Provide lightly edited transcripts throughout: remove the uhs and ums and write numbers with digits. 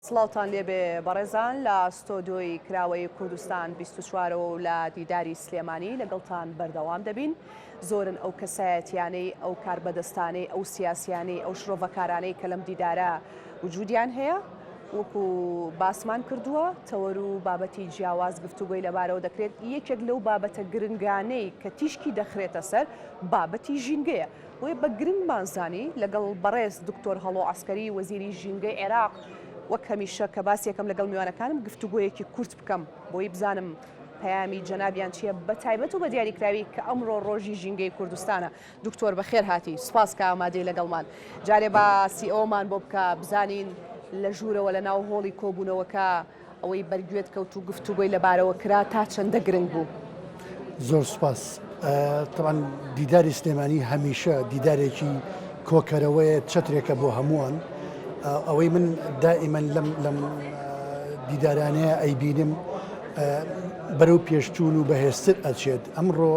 سڵاوتان لێبێ بەڕێزان لە ستۆدیۆی کراوەی کوردستان 24 و لە دیداری سلێمانی لەگەڵتان بەردەوام دەبین. زۆرن ئەو کەسایەتیانەی ئەو کاربەدەستانەی ئەو سیاسیانەی ئەو شرۆڤەکارانەی کە لەم دیدارە وجودیان هەیە وەکو باسمان کردووە تەوەر و بابەتی جیاواز گفتوگۆی لەبارەوە دەکرێت. یەکێک لەو بابەتە گرنگانەی کە تیشکی دەخرێتە سەر بابەتی ژینگەیە. وێ بە گرنگمان زانی لەگەڵ بەڕێز دکتۆر هەڵۆ عەسکەری وەزیری ژینگەی عێراق وەک هەمیشە کە باسی یەکەم لەگەڵ میوانەکانم گفتوگۆیەکی کورت بکەم بۆی بزانم پەیامی جەنابیان چییە بە تایبەت و بە دیاریکراوی کە ئەمڕۆ ڕۆژی ژینگەی کوردستانە. دکتۆر بەخێر هاتی، سوپاس کە ئامادەی لەگەڵمان. جارێ باسی ئەومان بۆ بکە بزانین لە ژوورەوە لە ناو هۆڵی کۆبوونەوەکە ئەوەی بەرگوێت کەوت و گفتوگۆی لەبارەوە کرا تا چەندە گرنگ بوو. زۆر سوپاس. طبعاً دیداری سلێمانی هەمیشە دیدارێکی کۆکەرەوەیە چەترێکە بۆ هەمووان. ئەوەی من دائیمەن لەم دیدارانەیە ئەیبینم بەرەو پێشچوون و بەهێزتر ئەچێت. ئەمڕۆ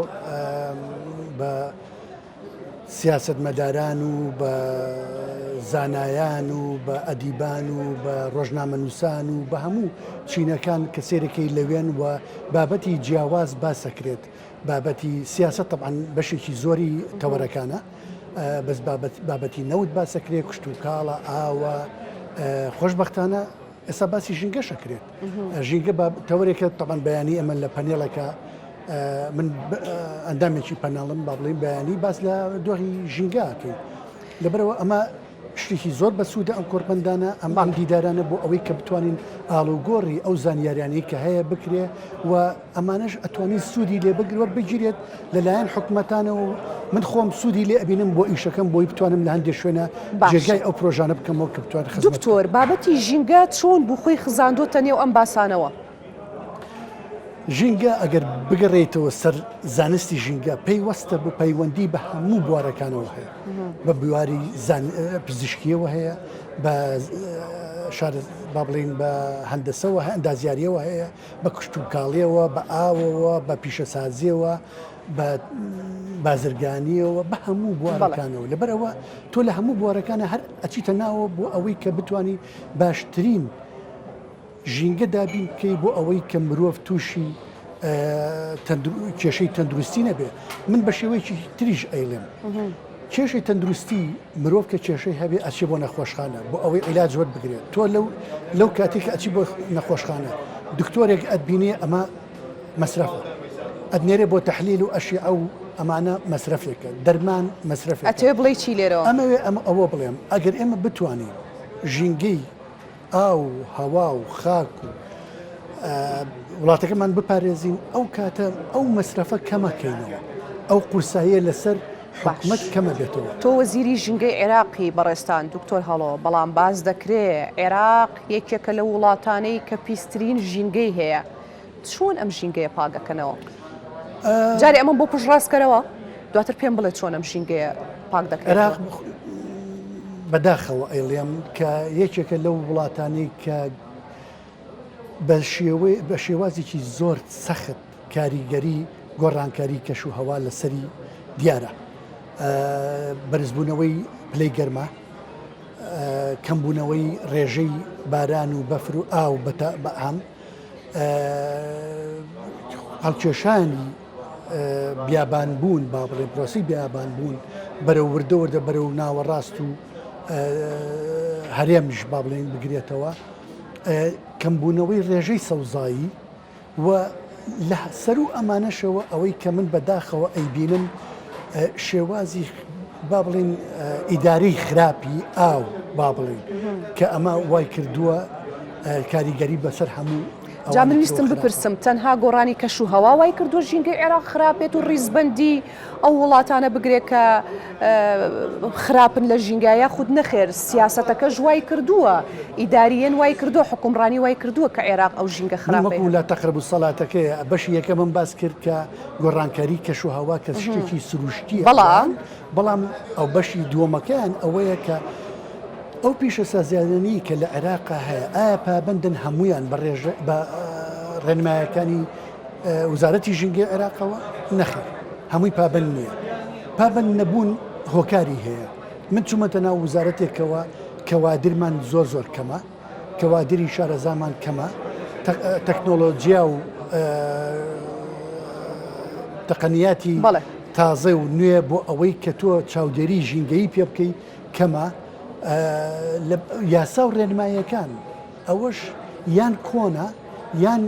بە سیاسەتمەداران و بە زانایان و بە ئەدیبان و بە ڕۆژنامەنووسان و بە هەموو چینەکان کە سێرەکەی لەوێن و بابەتی جیاواز باسەکرێت. بابەتی سیاست طبعاً بەشێکی زۆری تەوەرەکانە، بەس بابەتی نەوت باسەکرێت، کشت و کاڵە ئاوە خۆشبەختانە ئێستا باسی ژینگە شەکرێت. ژینگە تەوەرێکە طبعاً بەیانی ئەمە لە پەنێڵەکە من ئەندامێکی پەناڵم با بڵێن بەیانی باس لە دۆخی ژینگەکەین. لەبەرەوە ئەمە شتێکی زۆر بەسوودە ئەم کۆرپەندانە ئەم دیدارانە بۆ ئەوەی کە بتوانین ئاڵوگۆڕی ئەو زانیاریانەی کە هەیە بکرێ و ئەمانەش ئەتوانین سوودی لێ بگرۆر بگیرێت لەلایەن حکومەتانە و من خۆم سوودی لێ ئەبینم بۆ ئیشەکەم بۆی بتوانم لە هەندێک شوێنە جێگای ئەو پرۆژانە بکەمەوە کە بتوانێت خزمەت. دکتۆر بابەتی ژینگە چۆن بوو خۆی خزاندۆتە نێو ئەم باسانەوە؟ ژینگە ئەگەر بگەڕێیتەوە سەر زانستی ژینگە پەیوەستە بە پەیوەندی بە هەموو بوارەکانەوە هەیە. بە بواری پزیشکیەوە هەیە، بە با بڵین بە هەندەسەوە هەیە، ئەندازیاریەوە هەیە، بە کشت و کاڵیەوە، بە ئاوەوە، بە پیشەسازیەوە، بە بازرگانیەوە، بە هەموو بوارەکانەوە. لەبەرەوە تۆ لە هەموو بوارەکانە هەر ئەچیتە ناوە بۆ ئەوەی کە بتانی باشترین ژینگە دابین بکەی بۆ ئەوەی کە مرۆڤ تووشی کێشەی تەندروستی نەبێ. من بە شێوەیەکی تریش ئەیڵێم کێشەی تەندروستی مرۆڤ کە کێشەی هەبێ ئەچێ بۆ نەخۆشخانە بۆ ئەوەی عیلاج وەرد بگرێت. تۆ لەو کاتێک ئەچی بۆ نەخۆشخانە دکتۆرێک ئەتبینێ ئەمە مەسرەفە، ئەدنێرێ بۆ تەحلیل و ئەشی ئەو ئەمانە مەسرەفێکە، دەرمان مەسرەفێک. ئەتەوێ بڵێ چی لێرەوە؟ ئەوە بڵێم ئەگەر ئێمە بتوانین ژینگەی ئاو و هەوا و خاک و وڵاتەکەمان بپارێزین ئەو کاتە ئەو مەسرەفە کەمەکەینەوە، ئەو قورساییە لەسەر حکومەت کەمە بێتەوە. تۆ وەزیری ژینگەی عێراقی بەڕێستان دکتۆر هەڵۆ، بەڵام باز دەکرێت عێراق یەکێکە لە وڵاتانەی کە پیسترین ژینگەی هەیە. چۆن ئەم ژینگەیە پاکەکەنەوە؟ جارێ ئەمە بۆ پشڕاستکەرەوە دواتر پێم بڵێت چۆن ئەم ژینگەیە پاک دەکرێت. بەداخەوە ئەیڵێم کە یەکێکە لەو وڵاتانەی کە بە شێوازێکی زۆر سەخت کاریگەری گۆڕانکاری کەش و هەوا لەسەری دیارە. بەرزبوونەوەی پلەی گەرمە، کەمبوونەوەی ڕێژەی باران و بەفر و ئاو بەعام، هەڵکێشانی بیابان بوون با بڵێ پرۆسی بیابان بوون بەرەو وردەوردە بەرەو ناوەڕاست و هەرێمیش با بڵێن بگرێتەوە، کەمبوونەوەی ڕێژەی سەوزایی و لە سەر و ئەمانەشەوە ئەوەی کە من بەداخەوە ئەیبینم شێوازی با بڵێن ئیداری خراپی ئاو با بڵێن کە ئەمە وای کردووە کاریگەری بەسەر هەموو. جا من ویستم بپرسم تەنها گۆڕانی کەش و هەوا وای کردووە ژینگەی عێراق خراپێت و ڕیزبەندی ئەو وڵاتانە بگرێت کە خراپن لە ژینگایە خود نەخێر سیاسەتەکەش وای کردووە، ئیداریەن وای کردووە، حکومڕانی وای کردووە کە عێراق ئەو ژینگە خراپە. لە تەقرب و سەڵاتەکەی بەشی یەکە من باس کرد کە گۆڕانکاری کەش و هەوا کە شتێکی سروشتیە، بەڵام ئەو بەشی دووەمەکەیان ئەوەیە کە ئەو پیشەسازیانەی کە لە عێراقا هەیە ئایا پابەندن هەمویان بە ڕێنمایەکانی وزارەتی ژینگەی عێراقەوە؟ نەخێر، هەمووی پابەند نییە. پابەند نەبوون هۆکاری هەیە. من چوومەتە ناو وزارەتێکەوە کەوادرمان زۆر کەمە، کەوادری شارەزامان کەمە تەکنۆلۆجیا و تەقەنیاتی تازە و نوێ بۆ ئەوەی کە تۆ چاودێری ژینگەی پێ بکەی کەمە یاسا و ڕێنماییەکان ئەوەش یان کۆنا یان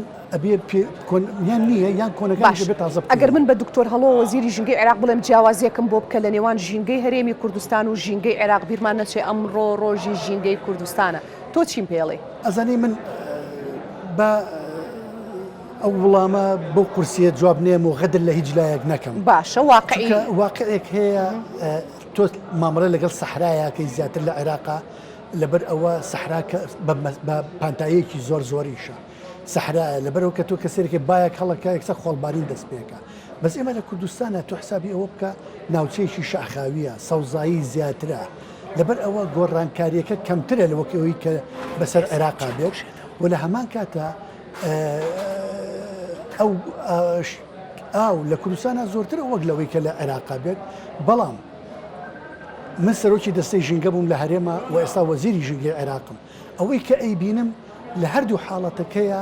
یان نییە یان کۆنەکان بێت تازە. ئەگەر من بە دکتۆر هەڵۆ وەزیری ژینگەی عێراق بڵێم جیاوازیەکەم بۆ بکە لە نێوان ژینگەی هەرێمی کوردستان و ژینگەی عێراق بیرمان نەچێ ئەمڕۆ ڕۆژی ژینگەی کوردستانە تۆ چیم پێڵێ؟ ئەزانی من بە ئەو وڵامە بۆ کورسیە جواب نێم و غەدر لە هیچ لایەک نەکەم. باشە واقعێک هەیە تۆ مامەڵە لەگەڵ سەحرایەکەی زیاتر لە عێراقا لەبەر ئەوە سەحراکە بە پانتایەکی زۆر زۆریشە سەحرایە لەبەرەوە کە تۆ کەسێکی باەک هەڵەکە یەکسە خۆڵبارین دەست پێەکە بەس ئێمە لە کوردستانە تۆ حسابی ئەوە بکە ناوچەیەکی شاخاویە سەوزایی زیاترە لەبەر ئەوە گۆڕانکاریەکە کەمترە لەوەکەوەی کە بەسەر عێراقا بێت و لە هەمان کاتە ئەو لە کوردستانە زۆرتر وەک لەوەی کە لە عێراقا بێت بەڵام من سەرۆکی دەستەی ژینگە بووم لە هەرێمە و ئێستا وەزیری ژینگەی عێراقم ئەوەی کە ئەیبینم لە هەردوو حاڵەتەکەیە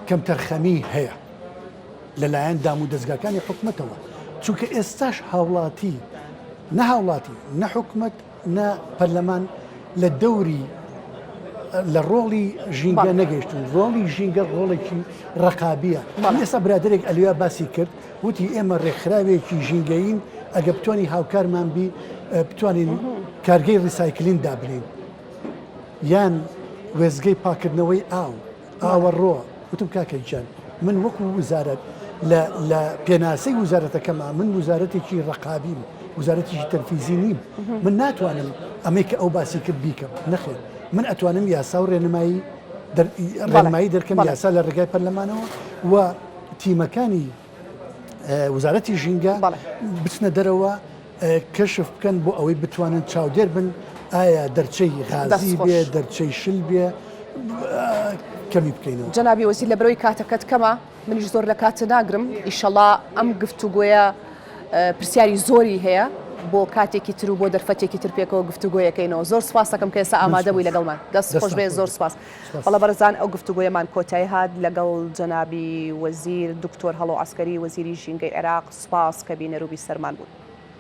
کەمتەرخەمی هەیە لەلایەن دام و دەستگاکانی حکومەتەوە چونکە ئێستاش هاوڵاتی نە هاوڵاتی نە حکومەت نە پەرلەمان لە دەوری لە ڕۆڵی ژینگە نەگەیشتون ڕۆڵی ژینگە ڕۆڵێکی ڕقابیە ئێستا برادێک ئەلویا باسی کرد وتی ئێمە ڕێکخراوێکی ژینگەین ئەگە بتوانین هاوکارمان بی بتوانین کارگەی ڕیسایکلین دابنین یان وێزگەی پاکردنەوەی ئاوە ڕۆ وتم کاکەجان من وەکو وزارەت لە پێناسەی وزارەتەکەمە من وزارەتێکی ڕقابیم وزارەتێکی تەنفیزی نیم من ناتوانم ئەمەی کە ئەو باسی کرد بیکەم نەخێر من ئەتوانم یاسا و ڕێنمایی دەرکەم یاسا لە ڕێگای پەرلەمانەوە و تیمەکانی وزارەتی ژینگە بچنە دەرەوە کەشف بکەن بۆ ئەوەی بتوانن چاودێر بن ئایا دەرچەی غازی بێ دەرچەی شل بێ کەمی بکەینەوە. جەنابی وەزیر لە بەرەوەی کاتەکەت کەمە منیش زۆر لە کاتە ناگرم ئیشەڵا ئەم گفتوگۆیە پرسیاری زۆری هەیە بۆ کاتێکی تر و بۆ دەرفەتێکی تر پێکەوە گفتوگۆیەکەینەوە زۆر سپاس دەکەم کە ئێستا ئامادە بووی لەگەڵمان دەست خۆش بێ زۆر سپاس. بەڵە بەرزان ئەو گفتوگۆیەمان کۆتایی هات لەگەڵ جەنابی وەزیر دکتۆر هەڵۆ عەسکەری وەزیری ژینگەی عێراق سپاس کە بینەروبی سەرمان بوون.